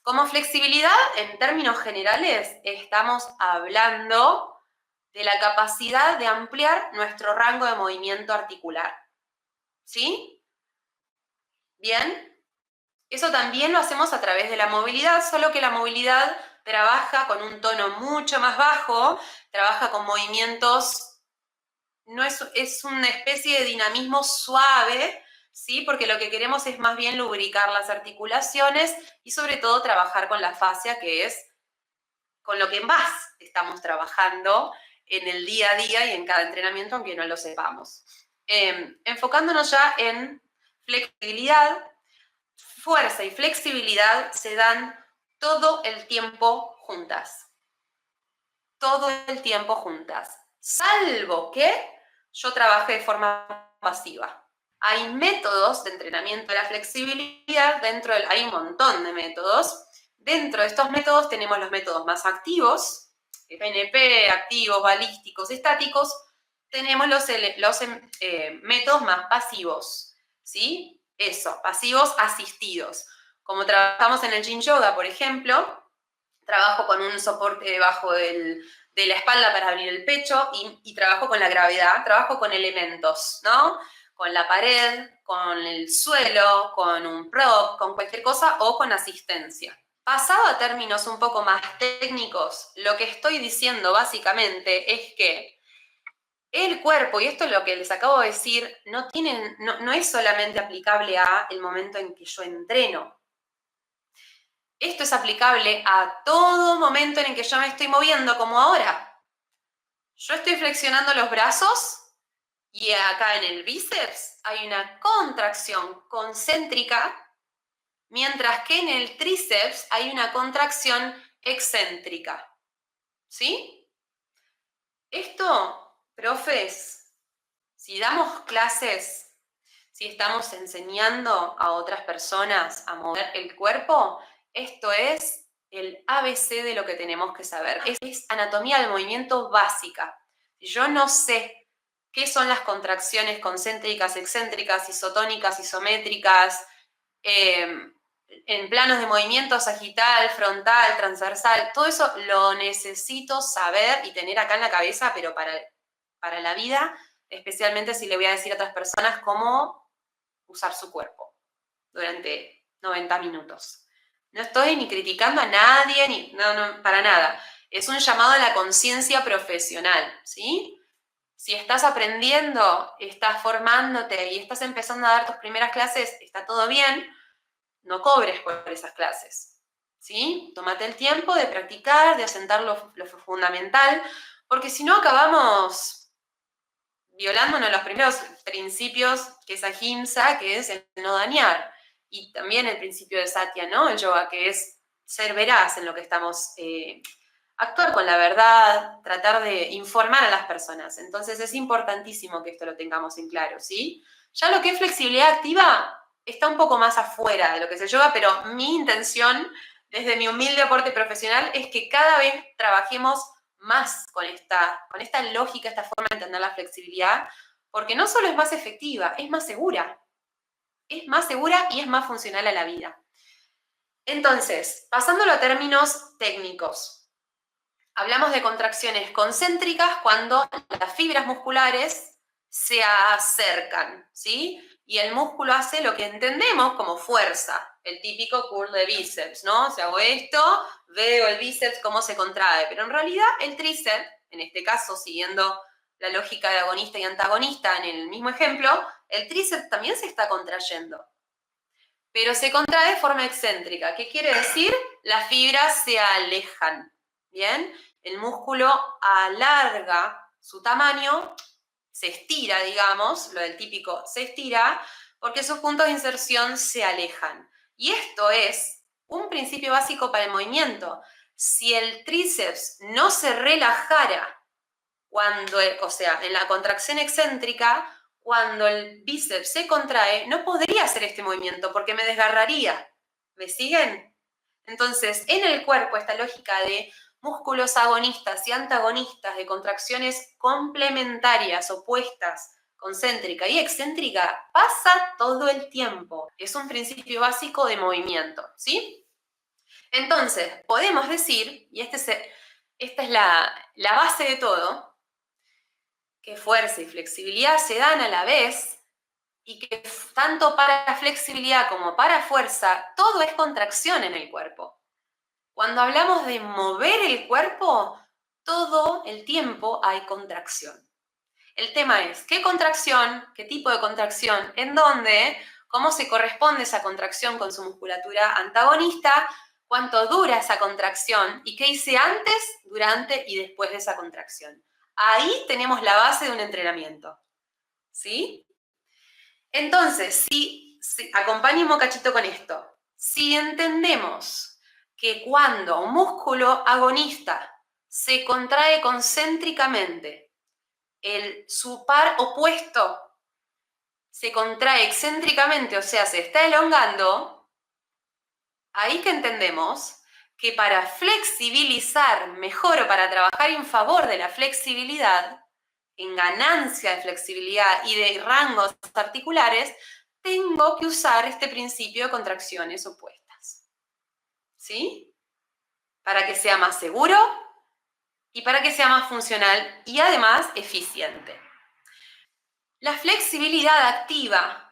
Como flexibilidad, en términos generales, estamos hablando de la capacidad de ampliar nuestro rango de movimiento articular. ¿Sí? ¿Bien? Eso también lo hacemos a través de la movilidad, solo que la movilidad trabaja con un tono mucho más bajo, trabaja con movimientos, no es una especie de dinamismo suave, ¿sí? Porque lo que queremos es más bien lubricar las articulaciones y sobre todo trabajar con la fascia, que es con lo que más estamos trabajando en el día a día y en cada entrenamiento, aunque no lo sepamos. Enfocándonos ya en flexibilidad, fuerza y flexibilidad se dan todo el tiempo juntas. Todo el tiempo juntas. Salvo que yo trabaje de forma pasiva. Hay métodos de entrenamiento de la flexibilidad, hay un montón de métodos. Dentro de estos métodos tenemos los métodos más activos, PNP, activos, balísticos, estáticos. Tenemos los métodos más pasivos, ¿sí? Eso, pasivos asistidos. Como trabajamos en el Yin Yoga, por ejemplo, trabajo con un soporte debajo de la espalda para abrir el pecho y trabajo con la gravedad, trabajo con elementos, ¿no? Con la pared, con el suelo, con un prop, con cualquier cosa o con asistencia. Pasado a términos un poco más técnicos, lo que estoy diciendo básicamente es que el cuerpo, y esto es lo que les acabo de decir, no es solamente aplicable a el momento en que yo entreno. Esto es aplicable a todo momento en el que yo me estoy moviendo, como ahora. Yo estoy flexionando los brazos y acá en el bíceps hay una contracción concéntrica, mientras que en el tríceps hay una contracción excéntrica. ¿Sí? Esto, profes, si damos clases, si estamos enseñando a otras personas a mover el cuerpo, esto es el ABC de lo que tenemos que saber. Es anatomía del movimiento básica. Yo no sé qué son las contracciones concéntricas, excéntricas, isotónicas, isométricas, en planos de movimiento sagital, frontal, transversal, todo eso lo necesito saber y tener acá en la cabeza, pero para la vida, especialmente si le voy a decir a otras personas cómo usar su cuerpo durante 90 minutos. No estoy ni criticando a nadie, no, para nada. Es un llamado a la conciencia profesional, ¿sí? Si estás aprendiendo, estás formándote y estás empezando a dar tus primeras clases, está todo bien, no cobres por esas clases, ¿sí? Tómate el tiempo de practicar, de asentar lo fundamental, porque si no acabamos violando uno de los primeros principios que es ahimsa, que es el no dañar, y también el principio de satya, ¿no? El yoga, que es ser veraz en lo que estamos, actuar con la verdad, tratar de informar a las personas. Entonces es importantísimo que esto lo tengamos en claro, ¿sí? Ya lo que es flexibilidad activa está un poco más afuera de lo que es el yoga, pero mi intención, desde mi humilde aporte profesional, es que cada vez trabajemos más con esta lógica, esta forma de entender la flexibilidad, porque no solo es más efectiva, es más segura. Es más segura y es más funcional a la vida. Entonces, pasándolo a términos técnicos, hablamos de contracciones concéntricas cuando las fibras musculares se acercan, ¿sí? Y el músculo hace lo que entendemos como fuerza, el típico curl de bíceps, ¿no? Si hago esto, veo el bíceps cómo se contrae, pero en realidad el tríceps, en este caso siguiendo la lógica de agonista y antagonista en el mismo ejemplo, el tríceps también se está contrayendo, pero se contrae de forma excéntrica. ¿Qué quiere decir? Las fibras se alejan, ¿bien? El músculo alarga su tamaño, se estira, digamos, lo del típico se estira, porque sus puntos de inserción se alejan. Y esto es un principio básico para el movimiento. Si el tríceps no se relajara en la contracción excéntrica, cuando el bíceps se contrae, no podría hacer este movimiento porque me desgarraría. ¿Me siguen? Entonces, en el cuerpo, esta lógica de músculos agonistas y antagonistas, de contracciones complementarias, opuestas, concéntrica y excéntrica, pasa todo el tiempo. Es un principio básico de movimiento, ¿sí? Entonces, podemos decir, y esta es la base de todo, que fuerza y flexibilidad se dan a la vez y que tanto para flexibilidad como para fuerza, todo es contracción en el cuerpo. Cuando hablamos de mover el cuerpo, todo el tiempo hay contracción. El tema es, ¿qué contracción? ¿Qué tipo de contracción? ¿En dónde? ¿Cómo se corresponde esa contracción con su musculatura antagonista? ¿Cuánto dura esa contracción? ¿Y qué hice antes, durante y después de esa contracción? Ahí tenemos la base de un entrenamiento. ¿Sí? Entonces, si acompáñenme un cachito con esto. Si entendemos que cuando un músculo agonista se contrae concéntricamente, su par opuesto se contrae excéntricamente, o sea, se está elongando, ahí que entendemos que para flexibilizar mejor o para trabajar en favor de la flexibilidad, en ganancia de flexibilidad y de rangos articulares, tengo que usar este principio de contracciones opuestas. ¿Sí? Para que sea más seguro y para que sea más funcional y además eficiente. La flexibilidad activa,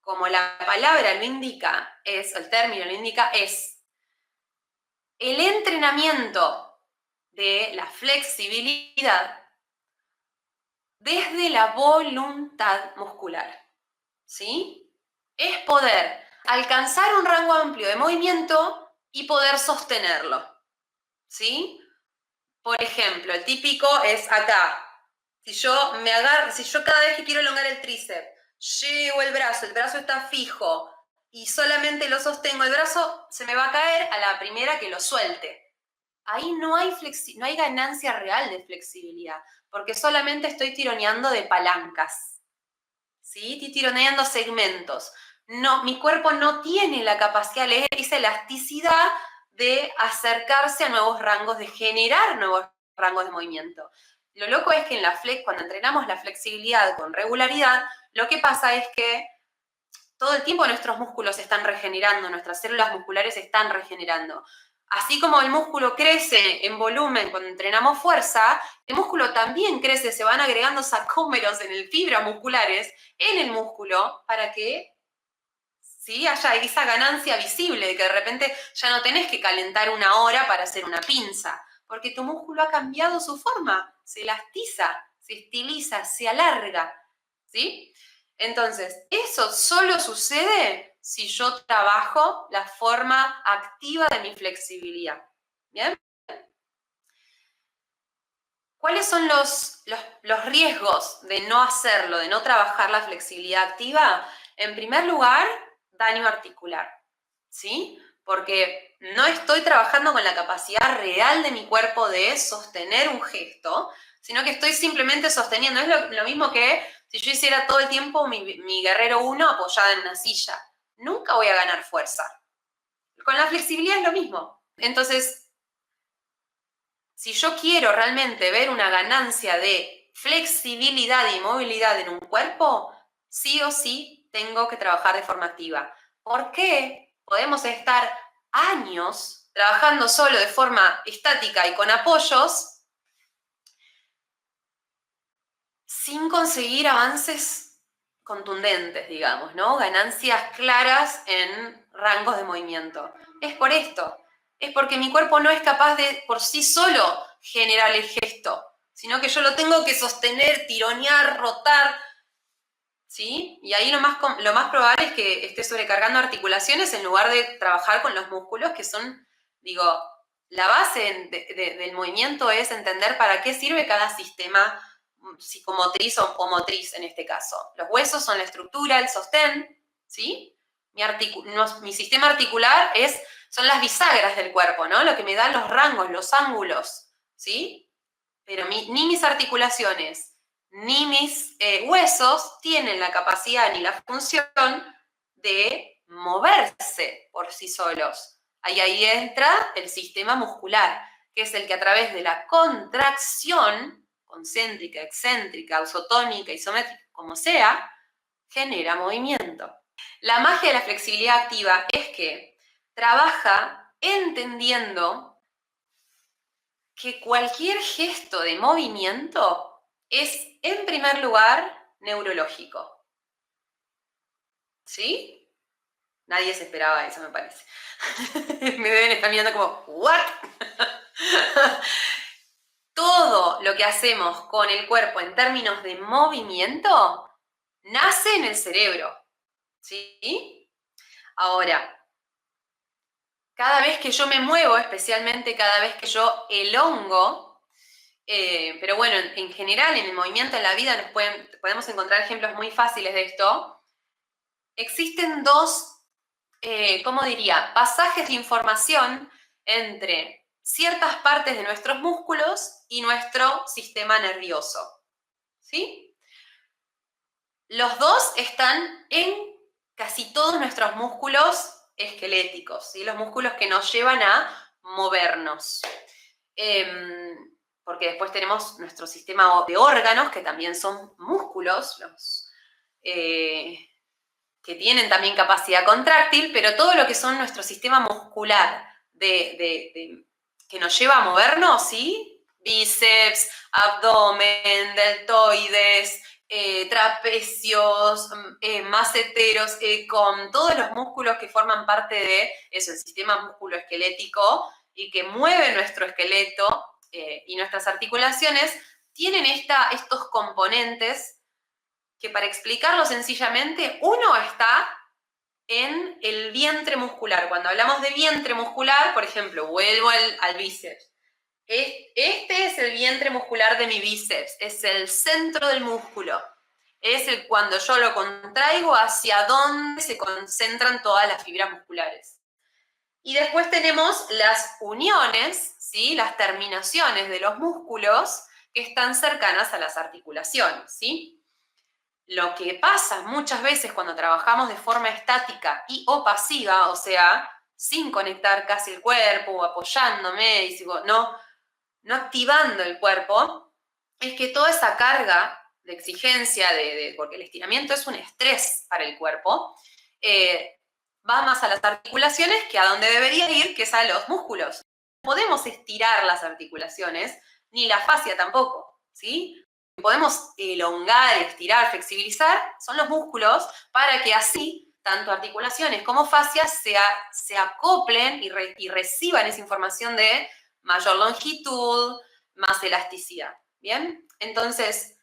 como la palabra lo indica, o el término lo indica, es el entrenamiento de la flexibilidad desde la voluntad muscular. ¿Sí? Es poder alcanzar un rango amplio de movimiento y poder sostenerlo. ¿Sí? Por ejemplo, el típico es acá. Si yo cada vez que quiero elongar el tríceps, llevo el brazo está fijo y solamente lo sostengo, el brazo se me va a caer a la primera que lo suelte. Ahí no hay ganancia real de flexibilidad, porque solamente estoy tironeando de palancas. ¿Sí? Estoy tironeando segmentos. No, mi cuerpo no tiene la capacidad, esa elasticidad de acercarse a nuevos rangos, de generar nuevos rangos de movimiento. Lo loco es que cuando entrenamos la flexibilidad con regularidad, lo que pasa es que todo el tiempo nuestros músculos están regenerando, nuestras células musculares están regenerando. Así como el músculo crece en volumen cuando entrenamos fuerza, el músculo también crece, se van agregando sarcómeros en el fibras musculares en el músculo para que ¿sí? haya esa ganancia visible, de que de repente ya no tenés que calentar 1 hora para hacer una pinza, porque tu músculo ha cambiado su forma, se elastiza, se estiliza, se alarga, ¿sí? Entonces, eso solo sucede si yo trabajo la forma activa de mi flexibilidad, ¿bien? ¿Cuáles son los riesgos de no hacerlo, de no trabajar la flexibilidad activa? En primer lugar, daño articular, ¿sí? Porque no estoy trabajando con la capacidad real de mi cuerpo de sostener un gesto, sino que estoy simplemente sosteniendo. Es lo mismo que si yo hiciera todo el tiempo mi guerrero 1 apoyada en una silla. Nunca voy a ganar fuerza. Con la flexibilidad es lo mismo. Entonces, si yo quiero realmente ver una ganancia de flexibilidad y movilidad en un cuerpo, sí o sí tengo que trabajar de forma activa. ¿Por qué? Podemos estar años trabajando solo de forma estática y con apoyos sin conseguir avances contundentes, digamos, ¿no? Ganancias claras en rangos de movimiento. Es por esto. Es porque mi cuerpo no es capaz de por sí solo generar el gesto, sino que yo lo tengo que sostener, tironear, rotar, ¿sí? Y ahí lo más probable es que esté sobrecargando articulaciones en lugar de trabajar con los músculos, que son, digo, la base del movimiento es entender para qué sirve cada sistema psicomotriz o motriz en este caso. Los huesos son la estructura, el sostén, ¿sí? Mi sistema articular son las bisagras del cuerpo, ¿no? Lo que me da los rangos, los ángulos, ¿sí? Pero ni mis articulaciones ni mis huesos tienen la capacidad ni la función de moverse por sí solos. Ahí entra el sistema muscular, que es el que a través de la contracción, concéntrica, excéntrica, isotónica, isométrica, como sea, genera movimiento. La magia de la flexibilidad activa es que trabaja entendiendo que cualquier gesto de movimiento es, en primer lugar, neurológico. ¿Sí? Nadie se esperaba eso, me parece. Me deben estar mirando como, ¿what? Todo lo que hacemos con el cuerpo en términos de movimiento nace en el cerebro. ¿Sí? Ahora, cada vez que yo me muevo, especialmente cada vez que yo elongo, pero bueno, en general, en el movimiento, en la vida, podemos encontrar ejemplos muy fáciles de esto. Existen dos, ¿cómo diría?, pasajes de información entre ciertas partes de nuestros músculos y nuestro sistema nervioso. ¿Sí? Los dos están en casi todos nuestros músculos esqueléticos, ¿sí? Los músculos que nos llevan a movernos. Porque después tenemos nuestro sistema de órganos, que también son músculos, que tienen también capacidad contráctil, pero todo lo que son nuestro sistema muscular que nos lleva a movernos, ¿sí? Bíceps, abdomen, deltoides, trapecios, maceteros, con todos los músculos que forman parte de eso, el sistema musculoesquelético y que mueve nuestro esqueleto y nuestras articulaciones, tienen estos componentes que, para explicarlo sencillamente, uno está en el vientre muscular. Cuando hablamos de vientre muscular, por ejemplo, vuelvo al bíceps. Este es el vientre muscular de mi bíceps, es el centro del músculo. Es cuando yo lo contraigo, hacia donde se concentran todas las fibras musculares. Y después tenemos las uniones, ¿sí? Las terminaciones de los músculos que están cercanas a las articulaciones, ¿sí? Lo que pasa muchas veces cuando trabajamos de forma estática y o pasiva, o sea, sin conectar casi el cuerpo o apoyándome, y no activando el cuerpo, es que toda esa carga de exigencia, porque el estiramiento es un estrés para el cuerpo, va más a las articulaciones que a donde debería ir, que es a los músculos. No podemos estirar las articulaciones, ni la fascia tampoco, ¿sí? Podemos elongar, estirar, flexibilizar, son los músculos, para que así, tanto articulaciones como fascias se acoplen y reciban esa información de mayor longitud, más elasticidad. ¿Bien? Entonces,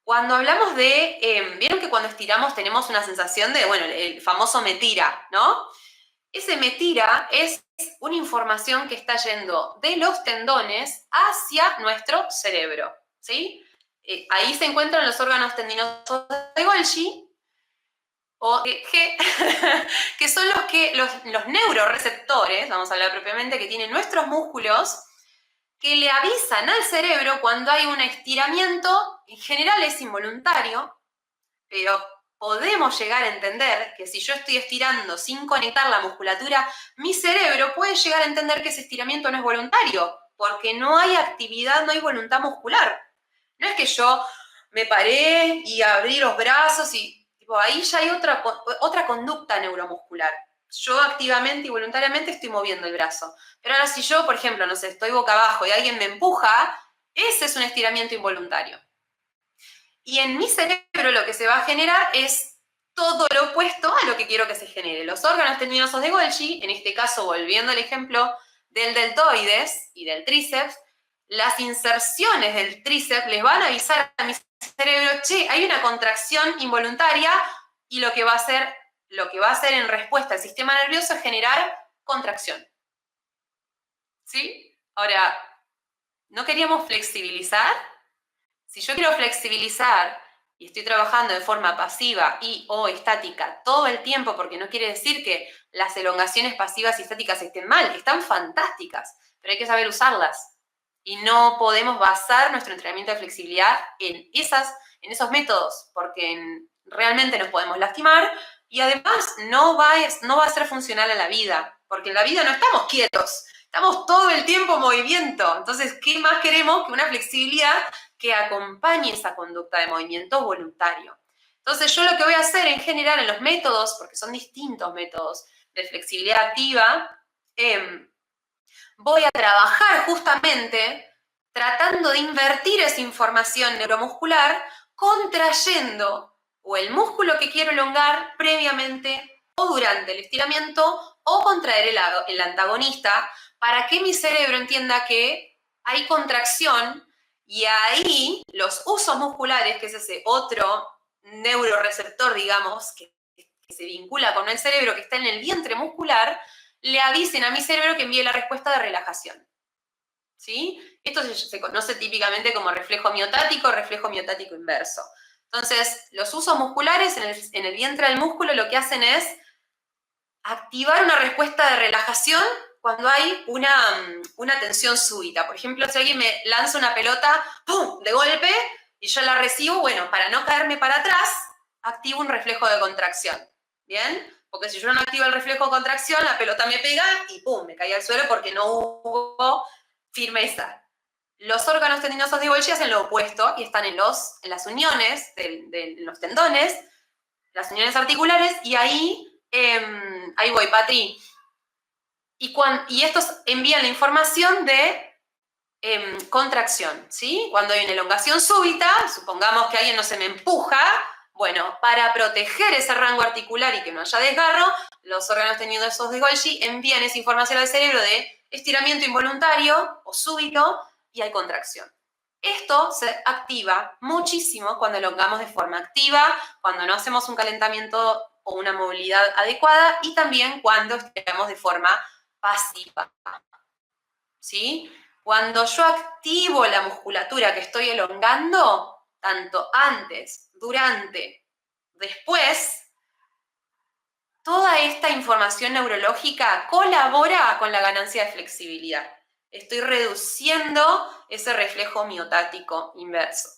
cuando hablamos vieron que cuando estiramos tenemos una sensación de, bueno, el famoso me tira, ¿no? Ese me tira es una información que está yendo de los tendones hacia nuestro cerebro, ¿sí? Ahí se encuentran los órganos tendinosos de Golgi, o G, que son los neuroreceptores, vamos a hablar propiamente, que tienen nuestros músculos, que le avisan al cerebro cuando hay un estiramiento. En general es involuntario, pero podemos llegar a entender que si yo estoy estirando sin conectar la musculatura, mi cerebro puede llegar a entender que ese estiramiento no es voluntario, porque no hay actividad, no hay voluntad muscular. No es que yo me paré y abrí los brazos y ahí ya hay otra conducta neuromuscular. Yo activamente y voluntariamente estoy moviendo el brazo. Pero ahora si yo, por ejemplo, no sé, estoy boca abajo y alguien me empuja, ese es un estiramiento involuntario. Y en mi cerebro lo que se va a generar es todo lo opuesto a lo que quiero que se genere. Los órganos tendinosos de Golgi, en este caso volviendo al ejemplo del deltoides y del tríceps, las inserciones del tríceps les van a avisar a mi cerebro, che, hay una contracción involuntaria, y lo que va a hacer en respuesta al sistema nervioso es generar contracción. ¿Sí? Ahora, ¿no queríamos flexibilizar? Si yo quiero flexibilizar y estoy trabajando de forma pasiva y o estática todo el tiempo, porque no quiere decir que las elongaciones pasivas y estáticas estén mal, están fantásticas, pero hay que saber usarlas. Y no podemos basar nuestro entrenamiento de flexibilidad en esos métodos, porque realmente nos podemos lastimar y además no va a ser funcional a la vida, porque en la vida no estamos quietos, estamos todo el tiempo en movimiento. Entonces, ¿qué más queremos que una flexibilidad que acompañe esa conducta de movimiento voluntario? Entonces, yo lo que voy a hacer en general en los métodos, porque son distintos métodos de flexibilidad activa, voy a trabajar justamente tratando de invertir esa información neuromuscular, contrayendo o el músculo que quiero elongar previamente o durante el estiramiento o contraer el antagonista para que mi cerebro entienda que hay contracción y ahí los usos musculares, que es ese otro neuroreceptor, digamos, que se vincula con el cerebro, que está en el vientre muscular, le avisen a mi cerebro que envíe la respuesta de relajación. ¿Sí? Esto se conoce típicamente como reflejo miotático inverso. Entonces, los usos musculares en el vientre del músculo lo que hacen es activar una respuesta de relajación cuando hay una tensión súbita. Por ejemplo, si alguien me lanza una pelota, ¡pum!, de golpe, y yo la recibo, bueno, para no caerme para atrás, activo un reflejo de contracción. ¿Bien? Porque si yo no activo el reflejo de contracción, la pelota me pega y ¡pum!, me caí al suelo porque no hubo firmeza. Los órganos tendinosos de Golgi hacen lo opuesto y están en las uniones de los tendones, las uniones articulares, y ahí voy, Patri. Y estos envían la información de contracción, ¿sí? Cuando hay una elongación súbita, supongamos que alguien no se me empuja, bueno, para proteger ese rango articular y que no haya desgarro, los órganos tendinosos de Golgi envían esa información al cerebro de estiramiento involuntario o súbito y hay contracción. Esto se activa muchísimo cuando elongamos de forma activa, cuando no hacemos un calentamiento o una movilidad adecuada y también cuando estiramos de forma pasiva. ¿Sí? Cuando yo activo la musculatura que estoy elongando, tanto antes, durante, después, toda esta información neurológica colabora con la ganancia de flexibilidad. Estoy reduciendo ese reflejo miotático inverso.